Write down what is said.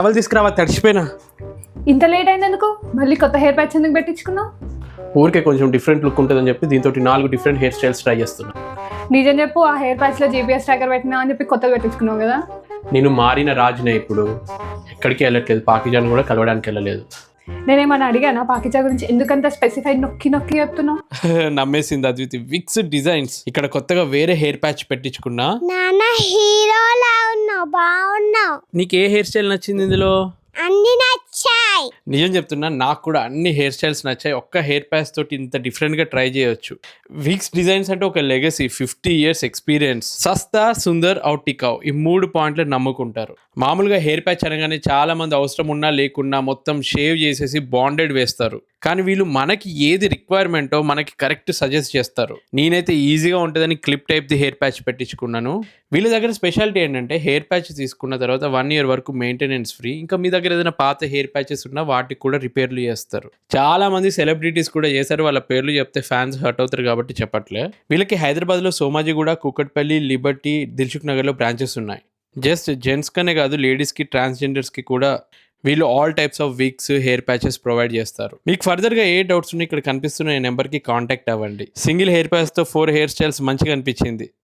Towel తీసుకురావా, తడిచిపోయినా. ఇంత late అయిందనుకో మళ్ళీ కొత్త హెయిర్ ప్యాచ్ ఎందుకు పెట్టించుకున్నావు? ఊరికే కొంచెం డిఫరెంట్ లుక్ ఉంటుందని చెప్పి దీంతో 4 డిఫరెంట్ హెయిర్ స్టైల్స్ ట్రై చేస్తున్నా. నిజం చెప్పు, ఆ హెయిర్ ప్యాచ్లో జీపీఎస్ ట్రాకర్ పెట్టినా అని చెప్పి కొత్తగా పెట్టించుకున్నావు కదా. నేను మారిన రాజునే, ఇప్పుడు ఎక్కడికి వెళ్ళట్లేదు, పాకిజాన్ కూడా కలవడానికి వెళ్ళలేదు. నేనేమన్నా అడిగానా పాకిజా గురించి? ఎందుకంత స్పెసిఫైడ్ నొక్కి నొక్కి చెప్తున్నావు? నమ్మేసింది అద్వితి. విక్స్ డిజైన్స్ ఇక్కడ కొత్తగా వేరే హెయిర్ ప్యాచ్ పెట్టించుకున్నా. నాన్న హీరోలా ఉన్నావు, బాగున్నావు. నీకు ఏ హెయిర్ స్టైల్ నచ్చింది ఇందులో? అన్ని నచ్చాయి. నిజం చెప్తున్నా, నాకు కూడా అన్ని హెయిర్ స్టైల్స్ నచ్చాయి. ఒక్క హెయిర్ ప్యాచ్ తోటి ఇంత డిఫరెంట్గా ట్రై చేయొచ్చు. విక్స్ డిజైన్స్ అంటే ఒక లెగసీ, 50 years ఎక్స్పీరియన్స్. సస్తా, సుందర్, ఔర్ టికావ్, ఈ 3 పాయింట్లు నమ్ముకుంటారు. మామూలుగా హెయిర్ ప్యాచ్ అనగానే చాలా మంది అవసరం ఉన్నా లేకున్నా మొత్తం షేవ్ చేసేసి బాండెడ్ వేస్తారు. కానీ వీళ్ళు మనకి ఏది రిక్వైర్మెంటో మనకి కరెక్ట్ సజెస్ట్ చేస్తారు. నేనైతే ఈజీగా ఉంటుందని clip type the hair patch పెట్టించుకున్నాను. వీళ్ళ దగ్గర స్పెషాలిటీ ఏంటంటే హెయిర్ ప్యాచ్ తీసుకున్న తర్వాత 1 year వరకు మెయింటెనెన్స్ ఫ్రీ. ఇంకా మీ దగ్గర ఏదైనా పాత హెయిర్ ప్యాచెస్ ఉన్నా వాటికి కూడా రిపేర్లు చేస్తారు. చాలా మంది సెలబ్రిటీస్ కూడా చేశారు, వాళ్ళ పేర్లు చెప్తే ఫ్యాన్స్ హర్ట్ అవుతారు కాబట్టి చెప్పట్లే. వీళ్ళకి హైదరాబాద్లో సోమాజిగూడ, కూకట్పల్లి, లిబర్టీ, దిల్సుఖ్ నగర్లో బ్రాంచెస్ ఉన్నాయి. జస్ట్ జెంట్స్ కనే కాదు, లేడీస్కి, ట్రాన్స్జెండర్స్కి కూడా వీళ్ళు all types of wigs, hair patches provide చేస్తారు. మీకు ఫర్దర్గా ఏ డౌట్స్ ఉన్నాయి ఇక్కడ కనిపిస్తున్న ఈ నెంబర్కి కాంటాక్ట్ అవ్వండి. సింగిల్ హెయిర్ ప్యాచ్తో 4 హెయిర్ స్టైల్స్ మంచిగా అనిపించింది.